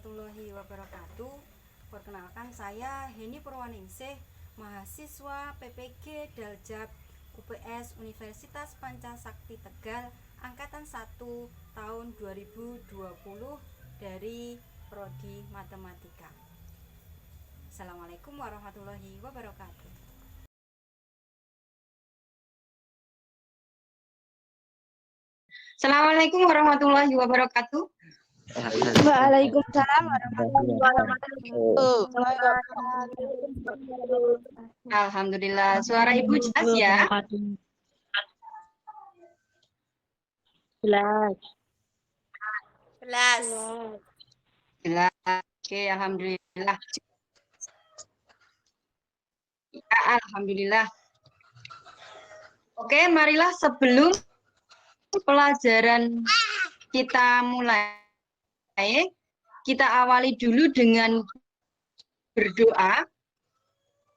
warahmatullahi wabarakatuh. Perkenalkan saya Heni Purwaningsih, mahasiswa PPG Daljab UPS Universitas Pancasakti Tegal angkatan 1 tahun 2020 dari prodi Matematika. Assalamualaikum warahmatullahi wabarakatuh. Assalamualaikum warahmatullahi wabarakatuh. Waalaikumsalam warahmatullahi wabarakatuh. Alhamdulillah, suara Ibu jelas ya? Jelas. Jelas. Oke, alhamdulillah. Ya, alhamdulillah. Oke, marilah sebelum pelajaran kita mulai, kita awali dulu dengan berdoa.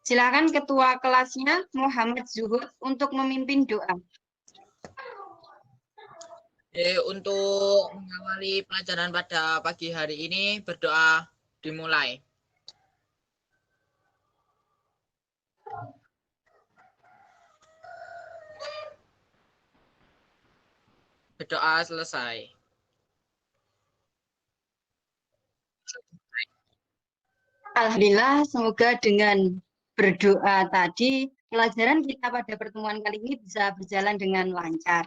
Silakan ketua kelasnya Muhammad Zuhud untuk memimpin doa. Untuk mengawali pelajaran pada pagi hari ini, berdoa dimulai. Berdoa selesai. Alhamdulillah, semoga dengan berdoa tadi, pelajaran kita pada pertemuan kali ini bisa berjalan dengan lancar.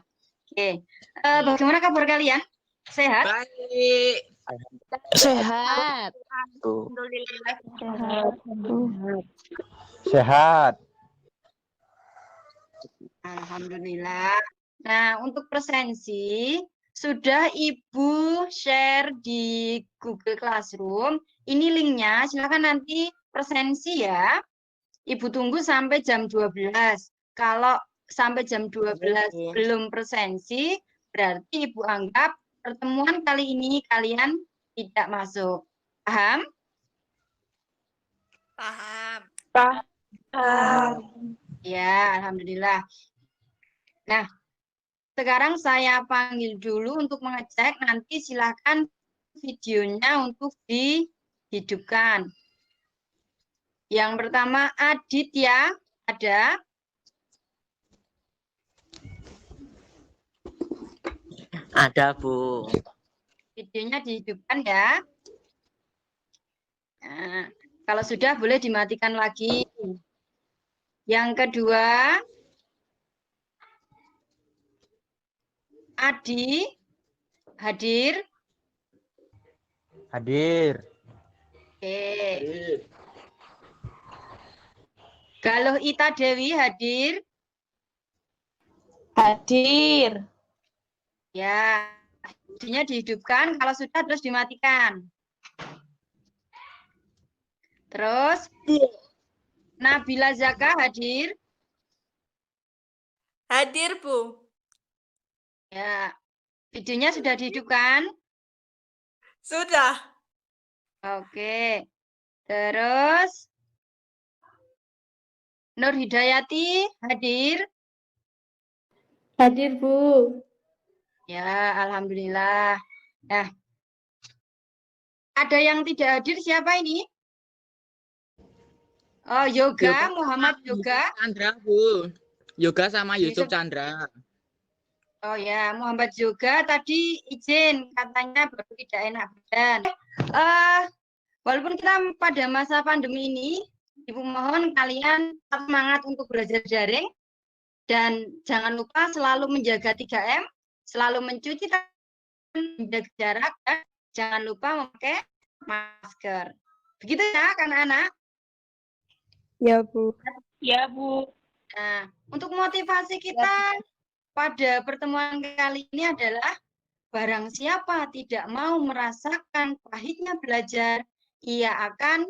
Oke, bagaimana kabar kalian? Sehat? Baik. Sehat. Sehat. Alhamdulillah. Nah, untuk presensi sudah Ibu share di Google Classroom. Ini linknya, silakan nanti presensi ya. Ibu tunggu sampai jam 12. Kalau sampai jam 12 belum presensi, berarti Ibu anggap pertemuan kali ini kalian tidak masuk. Paham? Paham. Ya, alhamdulillah. Nah, sekarang saya panggil dulu untuk mengecek, nanti silakan videonya untuk dihidupkan. Yang pertama Adit ya, ada? Ada, Bu. Videonya dihidupkan ya. Nah, kalau sudah boleh dimatikan lagi. Yang kedua, Adi, hadir? Hadir. Oke. Galuh Ita Dewi hadir? Hadir. Ya, videonya dihidupkan, kalau sudah terus dimatikan. Terus, Nabila Zaka hadir? Hadir, Bu. Ya, videonya sudah dihidupkan? Sudah. Oke. Terus, Nur Hidayati hadir? Hadir, Bu. Ya, alhamdulillah. Nah, ada yang tidak hadir siapa ini? Oh, Yoga, Muhammad Yoga. Chandra, Bu. Yoga sama Yusuf Yusuf. Chandra. Oh ya, Muhammad Yoga tadi izin, katanya baru tidak enak badan. Walaupun kita pada masa pandemi ini, Ibu mohon kalian tetap semangat untuk belajar daring dan jangan lupa selalu menjaga 3M, selalu mencuci tangan, menjaga jarak, dan jangan lupa memakai masker. Begitu ya, anak-anak? Ya, Bu. Ya, Bu. Nah, untuk motivasi kita pada pertemuan kali ini adalah barang siapa tidak mau merasakan pahitnya belajar, ia akan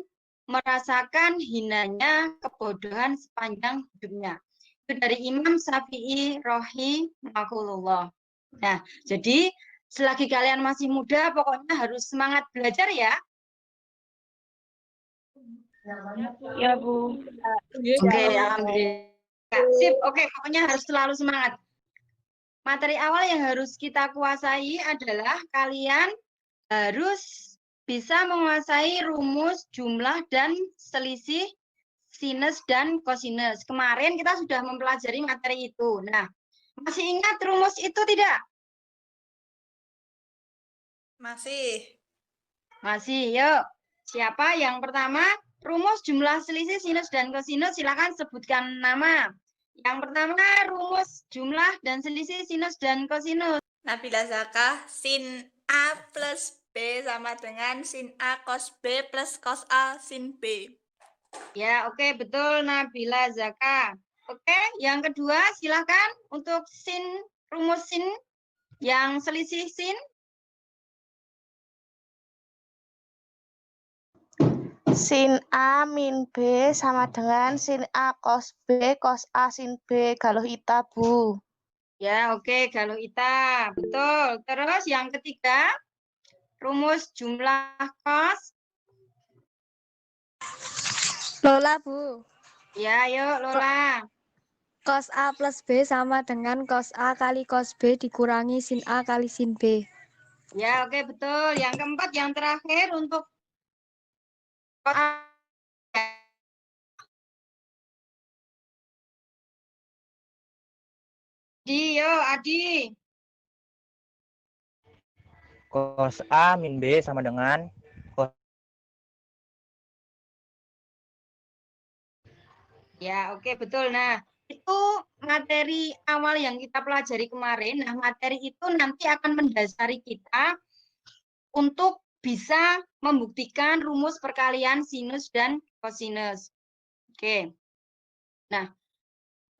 merasakan hinanya kebodohan sepanjang hidupnya. Itu dari Imam Syafi'i rahimahullah. Nah, jadi selagi kalian masih muda, pokoknya harus semangat belajar ya. Ya, Bu. Oke, alhamdulillah. Sip, oke, pokoknya harus selalu semangat. Materi awal yang harus kita kuasai adalah kalian harus bisa menguasai rumus jumlah dan selisih sinus dan kosinus. Kemarin kita sudah mempelajari materi itu. Nah, masih ingat rumus itu tidak? Masih. Masih, yuk. Siapa yang pertama? Rumus jumlah selisih sinus dan kosinus, silakan sebutkan nama. Yang pertama, rumus jumlah dan selisih sinus dan kosinus. Nabila Zakah, sin A plus B sama dengan sin A cos B plus cos A sin B. Ya, oke, betul Nabila Zaka. Oke, yang kedua silakan untuk sin, rumus sin yang selisih sin. Sin A min B sama dengan sin A cos B cos A sin B galuh ita, Bu. Ya, oke, galuh ita. Betul. Terus yang ketiga, rumus jumlah kos. Lola, Bu. Ya, yuk Lola. Cos A plus B sama dengan cos A kali cos B dikurangi sin A kali sin B. Ya, oke, betul. Yang keempat, yang terakhir untuk cos A. Adi, yuk Adi. Cos A min B sama dengan cos. Ya, oke, betul. Nah, itu materi awal yang kita pelajari kemarin. Nah, materi itu nanti akan mendasari kita untuk bisa membuktikan rumus perkalian sinus dan kosinus. Oke. Nah,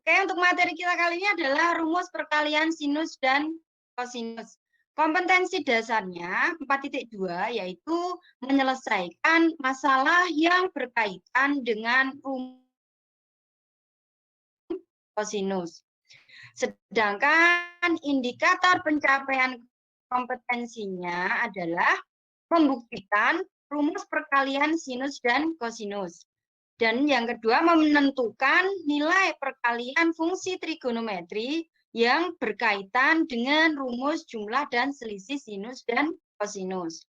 oke, untuk materi kita kali ini adalah rumus perkalian sinus dan kosinus. Kompetensi dasarnya 4.2 yaitu menyelesaikan masalah yang berkaitan dengan rumus kosinus. Sedangkan indikator pencapaian kompetensinya adalah membuktikan rumus perkalian sinus dan kosinus. Dan yang kedua, menentukan nilai perkalian fungsi trigonometri yang berkaitan dengan rumus jumlah dan selisih sinus dan kosinus.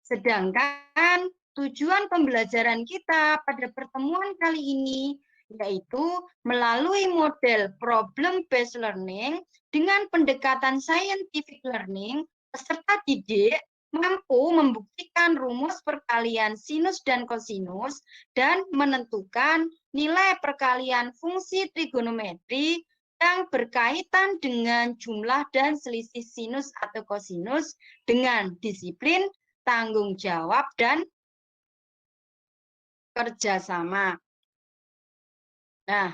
Sedangkan tujuan pembelajaran kita pada pertemuan kali ini yaitu melalui model problem-based learning dengan pendekatan scientific learning, peserta didik mampu membuktikan rumus perkalian sinus dan kosinus dan menentukan nilai perkalian fungsi trigonometri yang berkaitan dengan jumlah dan selisih sinus atau kosinus dengan disiplin, tanggung jawab, dan kerjasama. Nah,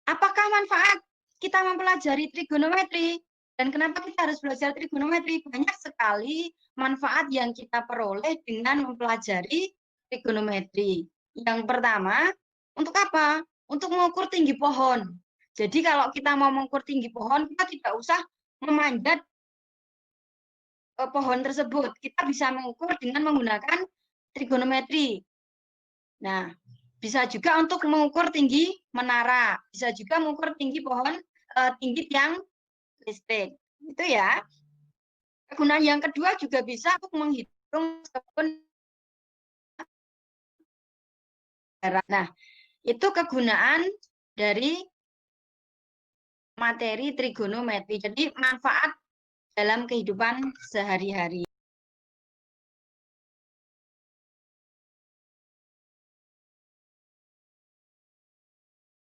apakah manfaat kita mempelajari trigonometri? Dan kenapa kita harus belajar trigonometri? Banyak sekali manfaat yang kita peroleh dengan mempelajari trigonometri. Yang pertama, untuk apa? Untuk mengukur tinggi pohon. Jadi kalau kita mau mengukur tinggi pohon, kita tidak usah memanjat pohon tersebut. Kita bisa mengukur dengan menggunakan trigonometri. Nah, bisa juga untuk mengukur tinggi menara, bisa juga mengukur tinggi pohon, tinggi tiang listrik. Itu ya. Kegunaan yang kedua juga bisa untuk menghitung kebun. Nah, itu kegunaan dari materi trigonometri. Jadi manfaat dalam kehidupan sehari-hari.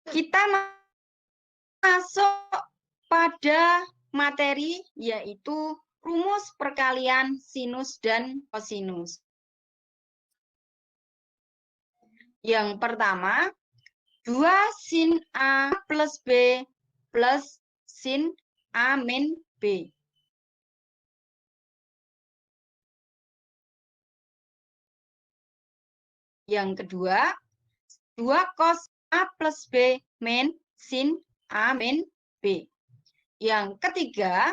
Kita masuk pada materi yaitu rumus perkalian sinus dan kosinus. Yang pertama, 2 sin A plus B plus sin A min B. Yang kedua, 2 cos A plus B min sin A min B. Yang ketiga,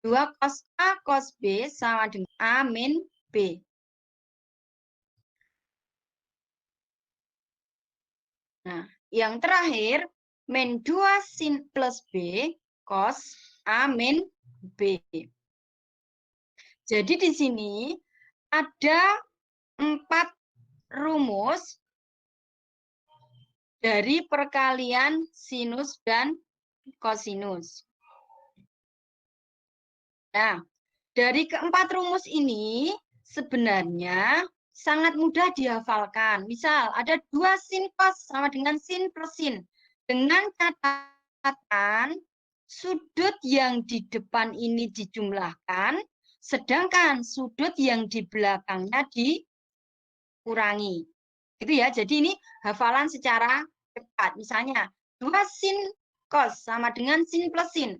2 cos A cos B sama dengan A min B. Nah, yang terakhir, min 2 sin plus B cos A min B. Jadi di sini ada 4 rumus dari perkalian sinus dan kosinus. Nah, dari keempat rumus ini sebenarnya sangat mudah dihafalkan. Misal ada 2 sin cos sama dengan sin plus sin. Dengan catatan sudut yang di depan ini dijumlahkan, sedangkan sudut yang di belakangnya dikurangi. Gitu ya. Jadi ini hafalan secara cepat. Misalnya 2 sin cos sama dengan sin plus sin.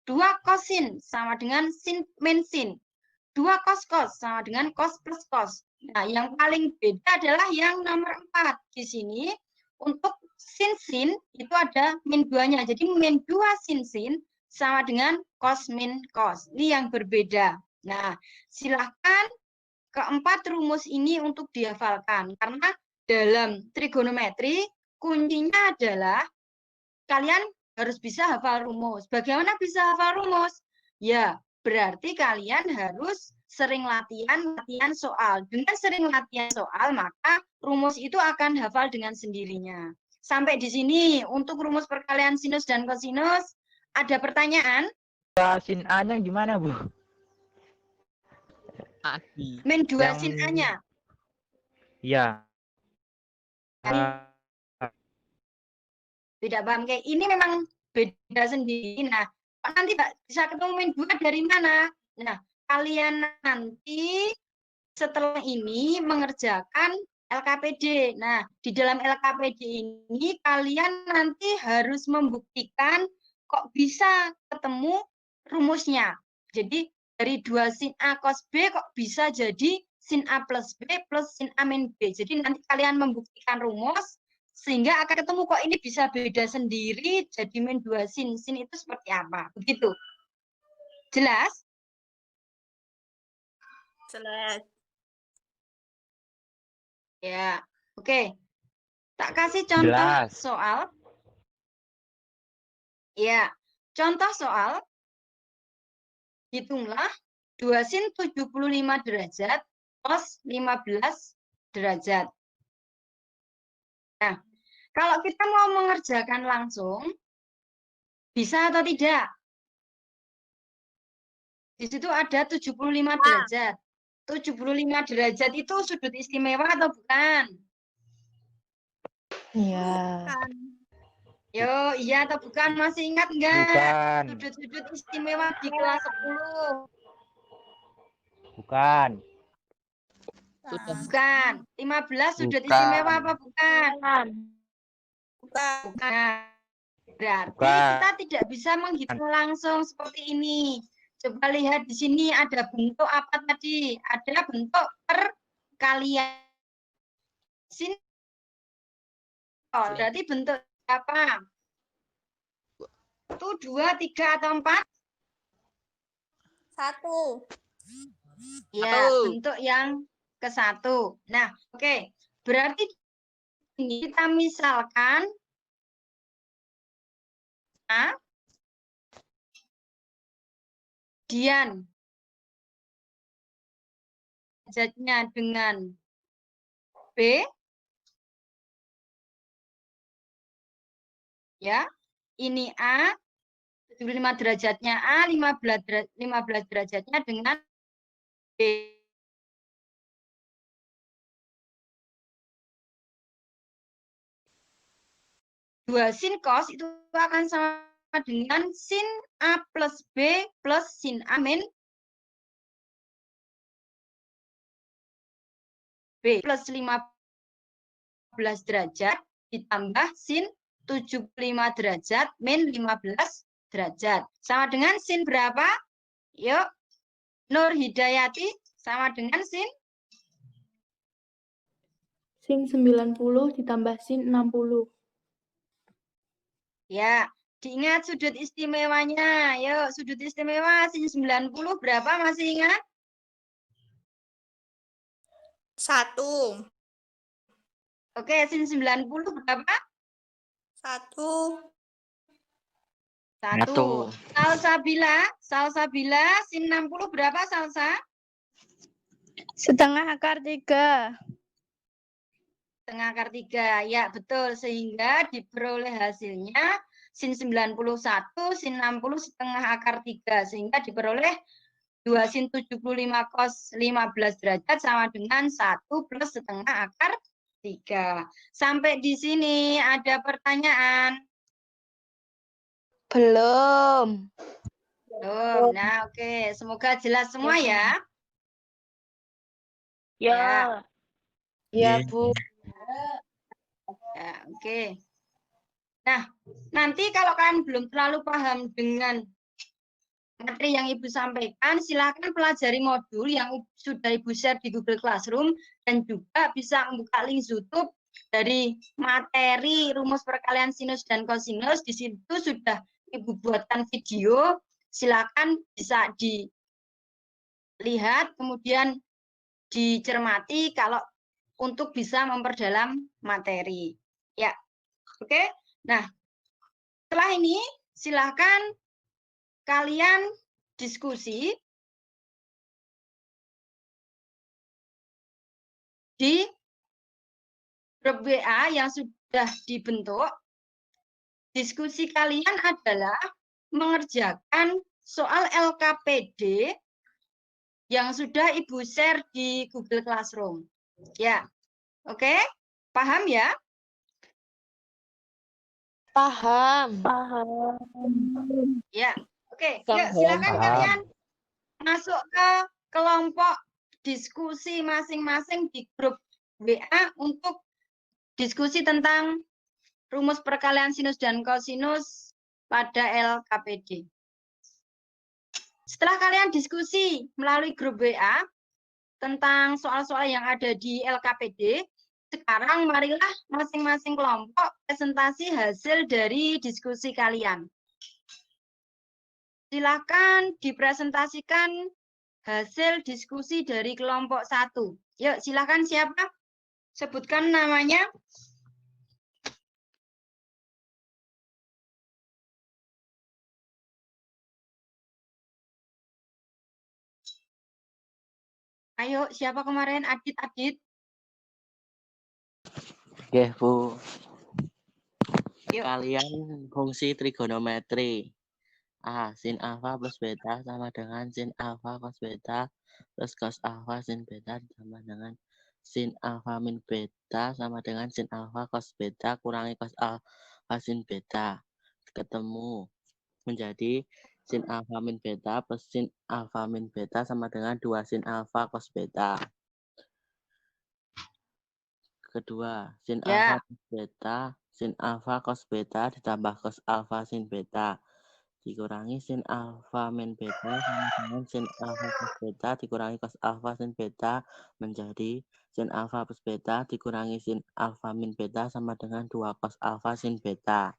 2 kosin sama dengan sin min sin. 2 cos sama dengan cos plus cos. Nah, yang paling beda adalah yang nomor 4. Di sini untuk sin itu ada min 2-nya. Jadi min 2 sin sama dengan cos min cos. Ini yang berbeda. Nah, silahkan keempat rumus ini untuk dihafalkan. Karena dalam trigonometri kuncinya adalah kalian harus bisa hafal rumus. Bagaimana bisa hafal rumus? Ya, berarti kalian harus sering latihan soal. Dengan sering latihan soal, maka rumus itu akan hafal dengan sendirinya. Sampai di sini untuk rumus perkalian sinus dan kosinus, ada pertanyaan? Sin A-nya gimana, Bu? Adi. Min 2 Yang- sin A-nya. Iya. Tidak paham kayak ini memang beda sendiri. Nah, nanti bisa ketemu min 2 dari mana? Nah, kalian nanti setelah ini mengerjakan LKPD. Nah, di dalam LKPD ini kalian nanti harus membuktikan kok bisa ketemu rumusnya. Jadi dari 2 sin A cos B kok bisa jadi sin A plus B plus sin A min B. Jadi nanti kalian membuktikan rumus sehingga akan ketemu kok ini bisa beda sendiri jadi min 2 sin. Sin itu seperti apa? Begitu. Jelas? Jelas. Ya, oke. Tak kasih contoh Jelas. soal. Ya, contoh soal. Hitunglah 2 sin 75 derajat cos 15 derajat. Nah, kalau kita mau mengerjakan langsung, bisa atau tidak? Di situ ada 75 derajat. 75 derajat itu sudut istimewa atau bukan? Iya. Kan. Yo, iya atau bukan? Masih ingat enggak? Bukan. Sudut-sudut istimewa di kelas 10. Bukan. Sudah. Bukan. 15 sudut Bukan. istimewa apa bukan? Bukan. Bukan. Berarti Bukan. kita tidak bisa menghitung langsung seperti ini. Coba lihat di sini ada bentuk apa tadi? Ada bentuk perkalian. Sini. Oh, berarti bentuk apa? Itu 2, 3, atau 4? 1. Ya, Satu. bentuk yang ke-1. Nah, oke. Berarti ini kita misalkan A, Dian derajatnya dengan B, ya, ini A, 75 derajatnya A, 15 derajatnya dengan B. Dua sin cos itu akan sama dengan sin A plus B plus sin A min B plus 15 derajat ditambah sin 75 derajat min 15 derajat. Sama dengan sin berapa? Yuk, Nur Hidayati sama dengan sin? Sin 90 ditambah sin 60. Ya, diingat sudut istimewanya. Yuk, sudut istimewa sin 90 berapa masih ingat? 1. Oke, sin 90 berapa? 1. Satu. Salsabila, sin 60 berapa salsa? Setengah akar 3. Setengah akar 3. Ya, betul. Sehingga diperoleh hasilnya sin 91, sin 60 setengah akar 3. Sehingga diperoleh 2 sin 75 cos 15 derajat sama dengan 1 plus setengah akar 3. Sampai di sini ada pertanyaan? Belum. Belum. Nah, oke. Semoga jelas semua ya. Ya. Ya, Bu. Ya, oke. Nah, nanti kalau kalian belum terlalu paham dengan materi yang Ibu sampaikan, silakan pelajari modul yang sudah Ibu share di Google Classroom dan juga bisa membuka link YouTube dari materi rumus perkalian sinus dan kosinus. Di situ sudah Ibu buatkan video, silakan bisa dilihat, kemudian dicermati kalau untuk bisa memperdalam materi. Ya, oke. Nah, setelah ini silakan kalian diskusi di grup WA yang sudah dibentuk. Diskusi kalian adalah mengerjakan soal LKPD yang sudah Ibu share di Google Classroom. Ya, oke? Paham ya? Paham. Ya, oke. Yuk, Paham. silakan Paham. kalian masuk ke kelompok diskusi masing-masing di grup WA untuk diskusi tentang rumus perkalian sinus dan kosinus pada LKPD. Setelah kalian diskusi melalui grup WA tentang soal-soal yang ada di LKPD, sekarang marilah masing-masing kelompok presentasi hasil dari diskusi kalian. Silakan dipresentasikan hasil diskusi dari kelompok 1. Yuk, silakan siapa? Sebutkan namanya. Ayo, siapa kemarin? Adit. Oke, Bu. Yuk. Kalian fungsi trigonometri. A. Sin alfa plus beta sama dengan sin alfa cos beta plus cos alfa sin beta ditambah dengan sin alfa min beta sama dengan sin alfa cos beta kurangi cos alfa sin beta. Ketemu menjadi sin alfa min beta plus sin alfa min beta sama dengan 2 sin alfa cos beta. Kedua, sin Ya. alfa cos beta, sin alfa cos beta ditambah cos alfa sin beta dikurangi sin alfa min beta sama dengan sin alfa cos beta dikurangi cos alfa sin beta menjadi sin alfa plus beta dikurangi sin alfa min beta sama dengan 2 cos alfa sin beta.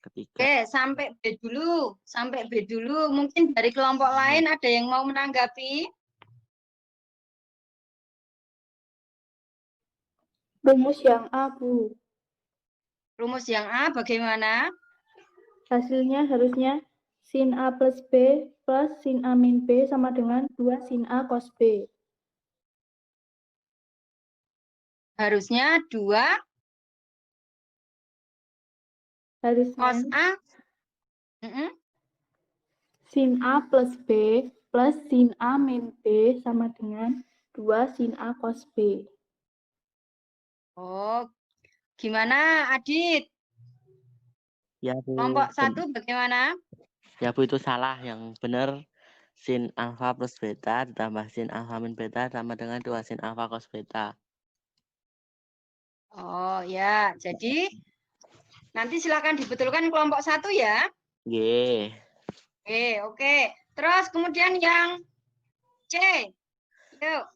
Ketiga. Oke, sampai B dulu. Sampai B dulu. Mungkin dari kelompok lain ada yang mau menanggapi? Rumus yang A, Bu. Rumus yang A bagaimana? Hasilnya harusnya sin A plus B plus sin A min B sama dengan 2 sin A cos B. Harusnya 2 cos Harusnya A. sin A plus B plus sin A min B sama dengan 2 sin A cos B. Oh, gimana Adit? Ya, Bu. Kelompok 1 bagaimana? Ya, Bu, itu salah. Yang benar sin alfa plus beta ditambah sin alfa min beta sama dengan 2 sin alfa cos beta. Oh ya, jadi nanti silakan dibetulkan kelompok 1 ya. Ye. Oke. Terus kemudian yang C. Yuk.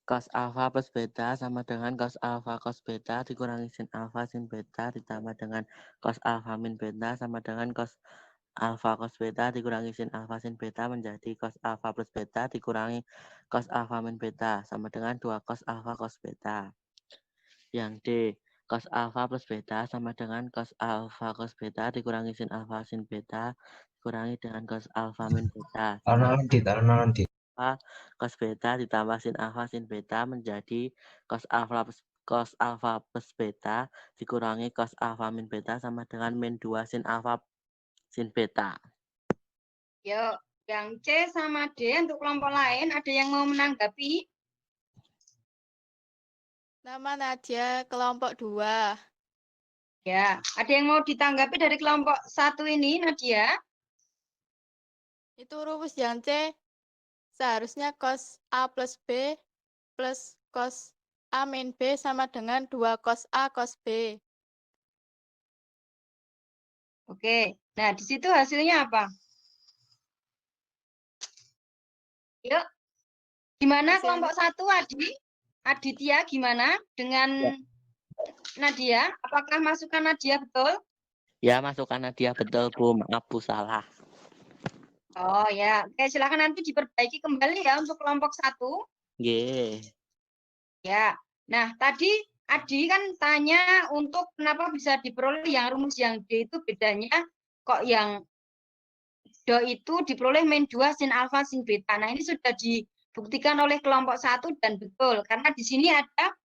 Cos alfa plus beta sama dengan cos alfa cos beta dikurangi sin alfa sin beta ditambah dengan cos alfa min beta sama dengan cos alfa cos beta dikurangi sin alfa sin beta menjadi cos alfa plus beta dikurangi cos alfa min beta sama dengan 2 cos alfa cos beta. Yang D, cos alfa plus beta sama dengan cos alfa cos beta dikurangi sin alfa sin beta dikurangi dengan cos alfa min beta. Cos beta ditambah sin alfa sin beta menjadi cos alfa plus beta dikurangi cos alfa min beta sama dengan min 2 sin alfa sin beta. Yuk, yang C sama D untuk kelompok lain, ada yang mau menanggapi? Nama Nadia kelompok 2. Ya, ada yang mau ditanggapi dari kelompok 1 ini, Nadia? Itu rumus yang C seharusnya cos A plus B plus cos A min B sama dengan 2 cos A cos B. Oke, nah di situ hasilnya apa? Yuk, gimana Hasilnya- kelompok 1, Adi? Aditya, gimana dengan Nadia? Apakah masukan Nadia betul? Ya, masukan Nadia betul, Bu. Maaf, Bu, salah. Oh ya, oke, silakan nanti diperbaiki kembali ya untuk kelompok 1. Ye. Ya, nah tadi Adi kan tanya untuk kenapa bisa diperoleh yang rumus yang D itu bedanya kok yang Do itu diperoleh min 2 sin alfa sin beta. Nah ini sudah dibuktikan oleh kelompok 1 dan betul. Karena di sini ada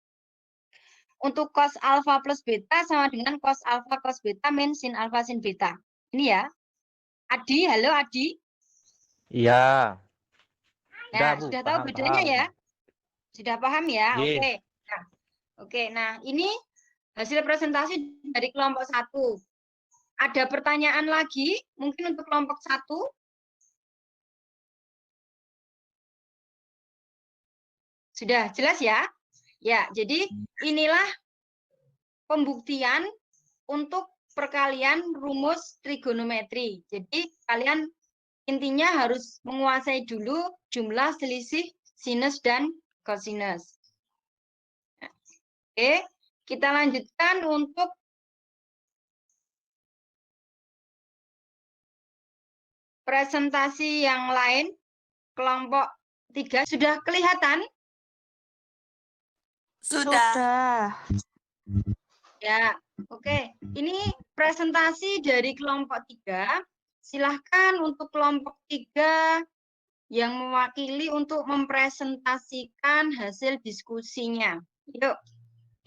untuk cos alfa plus beta sama dengan cos alfa cos beta min sin alfa sin beta. Ini ya. Adi, halo Adi. Iya. Nah, Bu. sudah tahu Paham, bedanya paham. ya? Sudah paham ya? Ye. Oke. Nah, ini hasil presentasi dari kelompok 1. Ada pertanyaan lagi mungkin untuk kelompok 1? Sudah jelas ya? Ya, jadi inilah pembuktian untuk perkalian rumus trigonometri. Jadi kalian intinya harus menguasai dulu jumlah selisih sinus dan kosinus. Oke, kita lanjutkan untuk presentasi yang lain. Kelompok 3 sudah kelihatan? Sudah. Ya, oke. Ini presentasi dari kelompok 3. Silahkan untuk kelompok 3 yang mewakili untuk mempresentasikan hasil diskusinya. Yuk,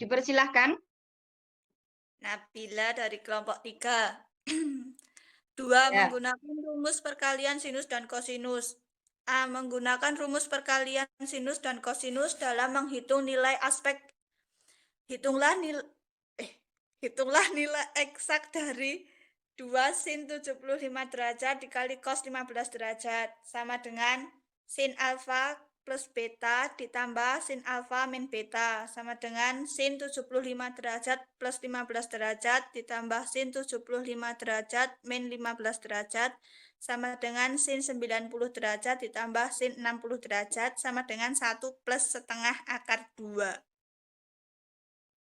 dipersilahkan. Nabila dari kelompok 3. 2. Ya. Menggunakan rumus perkalian sinus dan kosinus. A. Menggunakan rumus perkalian sinus dan kosinus dalam menghitung nilai aspek. Hitunglah nilai eksak dari 2 sin 75 derajat dikali cos 15 derajat sama dengan sin alfa plus beta ditambah sin alfa min beta sama dengan sin 75 derajat plus 15 derajat ditambah sin 75 derajat min 15 derajat sama dengan sin 90 derajat ditambah sin 60 derajat sama dengan 1 plus setengah akar 2.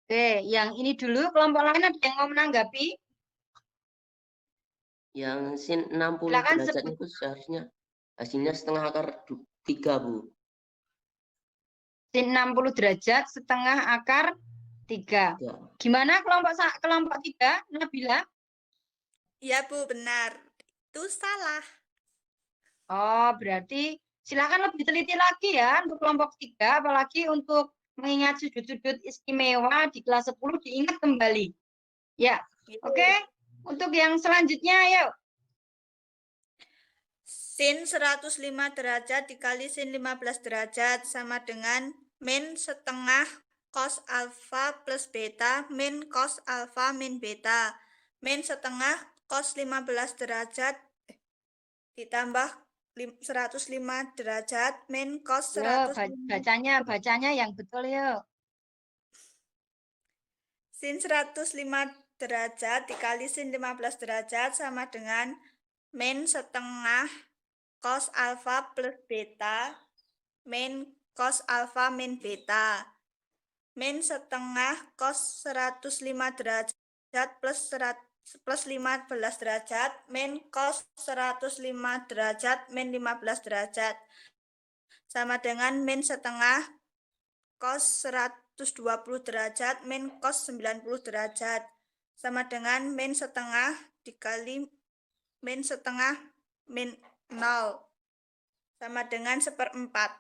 Oke, yang ini dulu. Kelompok lain ada yang mau menanggapi? Yang sin 60 Silakan derajat sebut. itu seharusnya hasilnya setengah akar 3, Bu. Sin 60 derajat setengah akar 3. Ya. Gimana kelompok 3, Nabila? Iya, Bu, benar. Itu salah. Oh, berarti silakan lebih teliti lagi ya untuk kelompok 3, apalagi untuk mengingat sudut-sudut istimewa di kelas 10 diingat kembali. Ya, oke. Untuk yang selanjutnya, yuk. Sin 105 derajat dikali sin 15 derajat sama dengan min setengah cos alfa plus beta min cos alfa min beta. Min setengah cos 15 derajat ditambah 105 derajat min cos 105. Bacanya yang betul yuk. Sin 105 derajat dikali sin 15 derajat sama dengan min setengah cos alfa plus beta min cos alfa min beta. Min setengah cos 105 derajat plus 15 derajat min cos 105 derajat min 15 derajat sama dengan min setengah cos derajat min cos 90 derajat. Sama dengan min setengah dikali min setengah min 0. Sama dengan 1/4.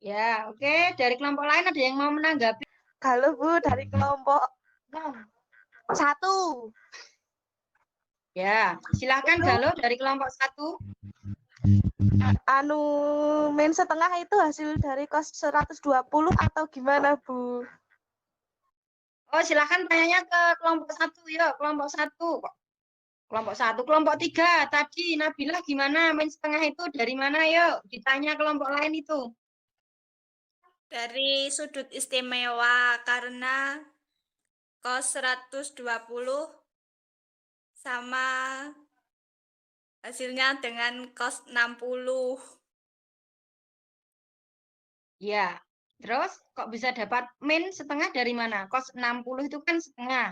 Ya, oke. Dari kelompok lain ada yang mau menanggapi? Kalau Bu dari kelompok 1. Ya, silakan Galuh dari kelompok 1. Anu min setengah itu hasil dari cos 120 atau gimana, Bu? Oh, silakan tanyanya ke kelompok 1 yuk, kelompok 1. Kelompok 1, kelompok 3 tadi Nabilah gimana? Min setengah itu dari mana yuk? Ditanya kelompok lain itu. Dari sudut istimewa karena cos 120 sama hasilnya dengan cos 60. Ya, terus kok bisa dapat min setengah dari mana? Cos 60 itu kan setengah.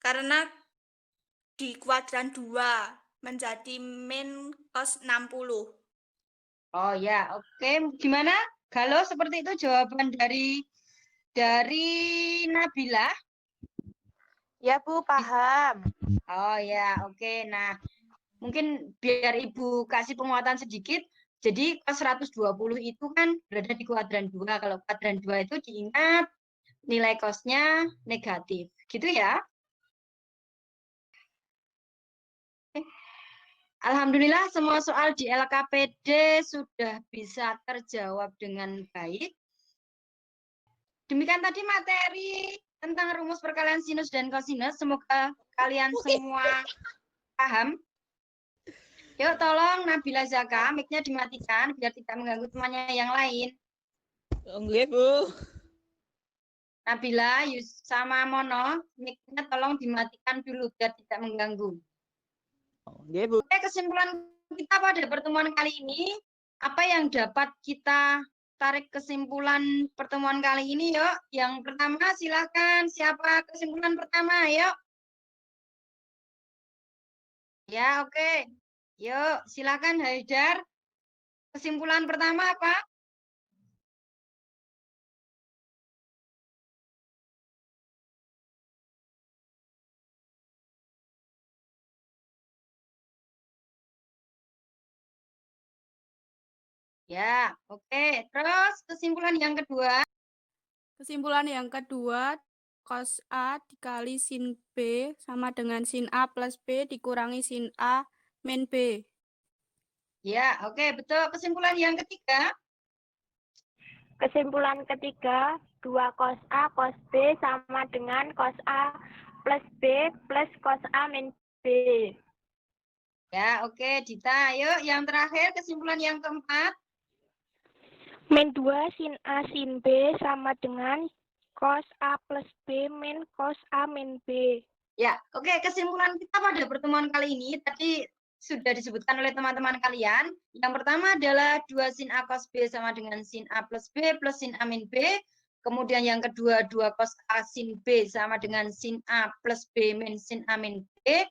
Karena di kuadran 2 menjadi min cos 60. Oh ya, oke. Gimana? Galuh seperti itu jawaban dari Nabilah. Ya, Bu, paham. Oh ya, oke. Nah, mungkin biar Ibu kasih penguatan sedikit. Jadi cos 120 itu kan berada di kuadran 2. Kalau kuadran 2 itu diingat nilai cosnya negatif. Gitu ya. Alhamdulillah semua soal di LKPD sudah bisa terjawab dengan baik. Demikian tadi materi tentang rumus perkalian sinus dan kosinus. Semoga kalian semua paham. Yuk tolong Nabila Zaka, mic-nya dimatikan biar tidak mengganggu temannya yang lain. Oke, Bu. Nabila, Yus, sama Mono, mic-nya tolong dimatikan dulu biar tidak mengganggu. Oke, Bu. Oke, kesimpulan kita pada pertemuan kali ini, apa yang dapat kita tarik kesimpulan pertemuan kali ini, yuk. Yang pertama, silakan. Siapa kesimpulan pertama, yuk. Ya, oke. Yuk, silakan Haidar. Kesimpulan pertama apa? Ya, oke. Terus kesimpulan yang kedua. Kesimpulan yang kedua, cos A dikali sin B sama dengan sin A plus B dikurangi sin A min B. Ya, oke, betul. Kesimpulan yang ketiga. Kesimpulan ketiga, 2 cos A cos B sama dengan cos A plus B plus cos A min B. Ya, oke, Dita. Yuk, yang terakhir, kesimpulan yang keempat. Min 2 sin A sin B sama dengan cos A plus B min cos A min B. Ya, oke, kesimpulan kita pada pertemuan kali ini tadi sudah disebutkan oleh teman-teman kalian. Yang pertama adalah 2 sin A cos B sama dengan sin A plus B plus sin A min B. Kemudian yang kedua, 2 cos A sin B sama dengan sin A plus B min sin A min B.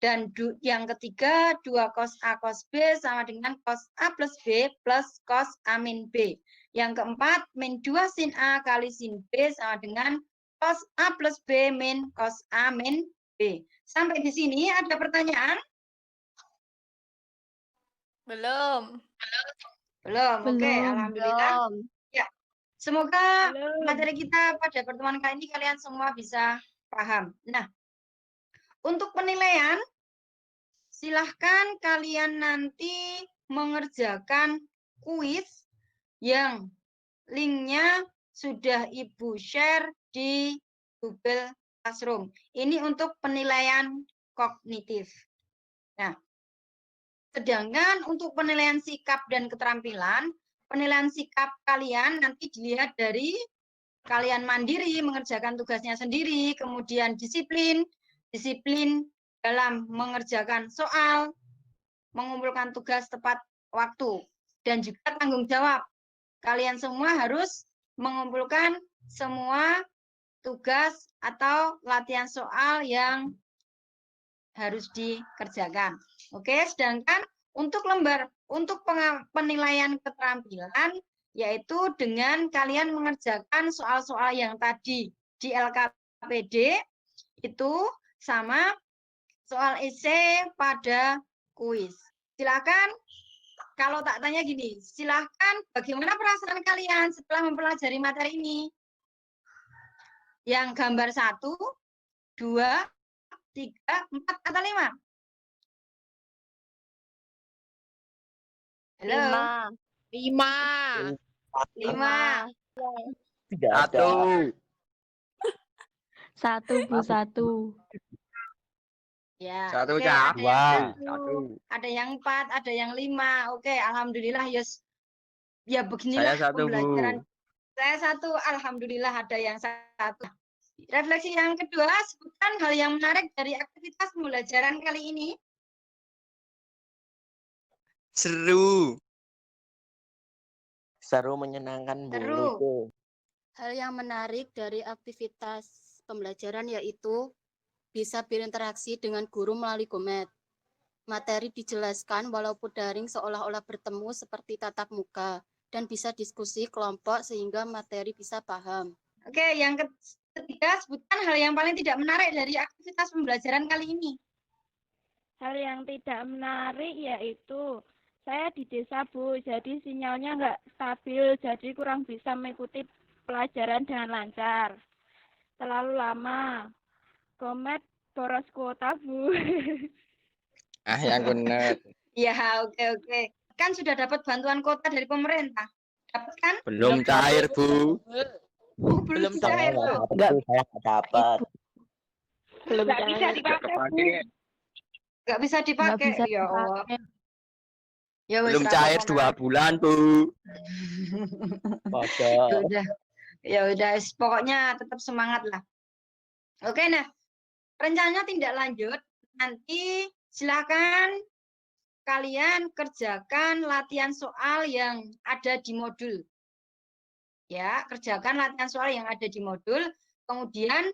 Dan yang ketiga, 2 cos A cos B sama dengan cos A plus B plus cos A min B. Yang keempat, min 2 sin A kali sin B sama dengan cos A plus B min cos A min B. Sampai di sini ada pertanyaan? Belum. Belum. Oke, alhamdulillah. Ya. Semoga materi kita pada pertemuan kali ini kalian semua bisa paham. Nah, untuk penilaian, silahkan kalian nanti mengerjakan kuis yang linknya sudah Ibu share di Google Classroom. Ini untuk penilaian kognitif. Nah, sedangkan untuk penilaian sikap dan keterampilan, penilaian sikap kalian nanti dilihat dari kalian mandiri, mengerjakan tugasnya sendiri, kemudian disiplin dalam mengerjakan soal, mengumpulkan tugas tepat waktu, dan juga tanggung jawab. Kalian semua harus mengumpulkan semua tugas atau latihan soal yang harus dikerjakan. Oke, sedangkan untuk penilaian keterampilan yaitu dengan kalian mengerjakan soal-soal yang tadi di LKPD itu sama soal esai pada kuis. Silakan, kalau tak tanya gini, silakan bagaimana perasaan kalian setelah mempelajari materi ini? Yang gambar 1, 2, 3, 4, atau 5? Halo? 5. 5. 1. 1, Bu, 1. Ya, 1, oke, Cak. ada yang 4, ada yang 5. Oke, alhamdulillah, Yus. Ya beginilah Saya 1, Bu. pembelajaran. Saya 1, alhamdulillah ada yang 1. Refleksi yang kedua, sebutkan hal yang menarik dari aktivitas pembelajaran kali ini. Seru. Seru, menyenangkan, Bu. Seru. Lucu. Hal yang menarik dari aktivitas pembelajaran yaitu bisa berinteraksi dengan guru melalui Gomet. Materi dijelaskan walaupun daring seolah-olah bertemu seperti tatap muka dan bisa diskusi kelompok sehingga materi bisa paham. Oke, yang ketiga, sebutkan hal yang paling tidak menarik dari aktivitas pembelajaran kali ini. Hal yang tidak menarik yaitu saya di desa, Bu, jadi sinyalnya nggak stabil, jadi kurang bisa mengikuti pelajaran dengan lancar. Terlalu lama. Gomet boros kuota, Bu. Yang benar. Ya, oke. Kan sudah dapat bantuan kuota dari pemerintah. Dapat kan? Belum cair, Bu. Belum cair, Bu. Saya nggak dapat. Belum bisa dipakai, Bu. Nggak bisa dipakai. Ya Allah. Ya, wes, Belum Raka, cair Raka. 2 bulan, Bu. Ya udah, pokoknya tetap semangat lah. Oke, nah, rencananya tindak lanjut, nanti silakan kalian kerjakan latihan soal yang ada di modul. Ya, kerjakan latihan soal yang ada di modul, kemudian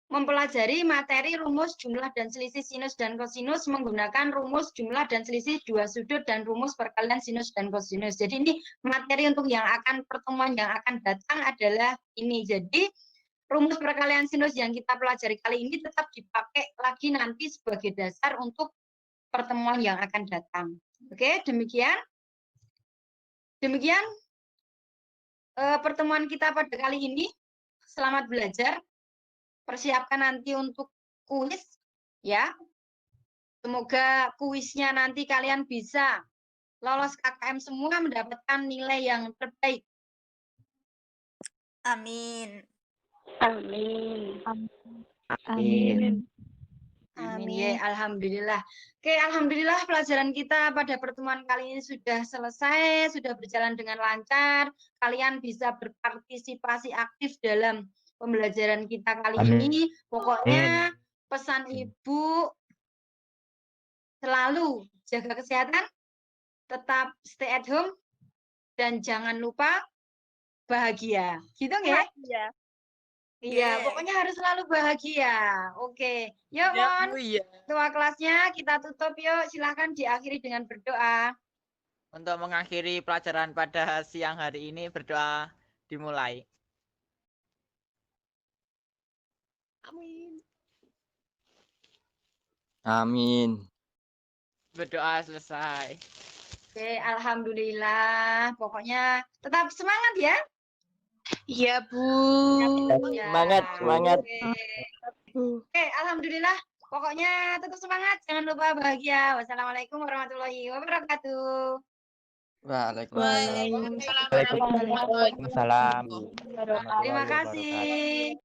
mempelajari materi rumus jumlah dan selisih sinus dan kosinus menggunakan rumus jumlah dan selisih dua sudut dan rumus perkalian sinus dan kosinus. Jadi ini materi untuk yang akan pertemuan yang akan datang adalah ini. Jadi rumus perkalian sinus yang kita pelajari kali ini tetap dipakai lagi nanti sebagai dasar untuk pertemuan yang akan datang. Oke, demikian. Demikian pertemuan kita pada kali ini. Selamat belajar. Persiapkan nanti untuk kuis, ya. Semoga kuisnya nanti kalian bisa lolos KKM semua, mendapatkan nilai yang terbaik. Amin. Amin. Amin. Amin. Ya, alhamdulillah. Oke, alhamdulillah pelajaran kita pada pertemuan kali ini sudah selesai, sudah berjalan dengan lancar. Kalian bisa berpartisipasi aktif dalam pembelajaran kita kali ini. Pokoknya pesan Ibu selalu jaga kesehatan, tetap stay at home, dan jangan lupa bahagia. Gitu nggak? Iya, pokoknya harus selalu bahagia. Oke, yuk Mon. Ketua kelasnya kita tutup yuk. Silahkan diakhiri dengan berdoa. Untuk mengakhiri pelajaran pada siang hari ini, berdoa dimulai. Amin. Amin. Berdoa selesai. Oke, alhamdulillah. Pokoknya tetap semangat ya. Iya, Bu. Semangat. Oke, alhamdulillah. Pokoknya tetap semangat. Jangan lupa bahagia. Wassalamualaikum warahmatullahi wabarakatuh. Waalaikumsalam. Terima kasih.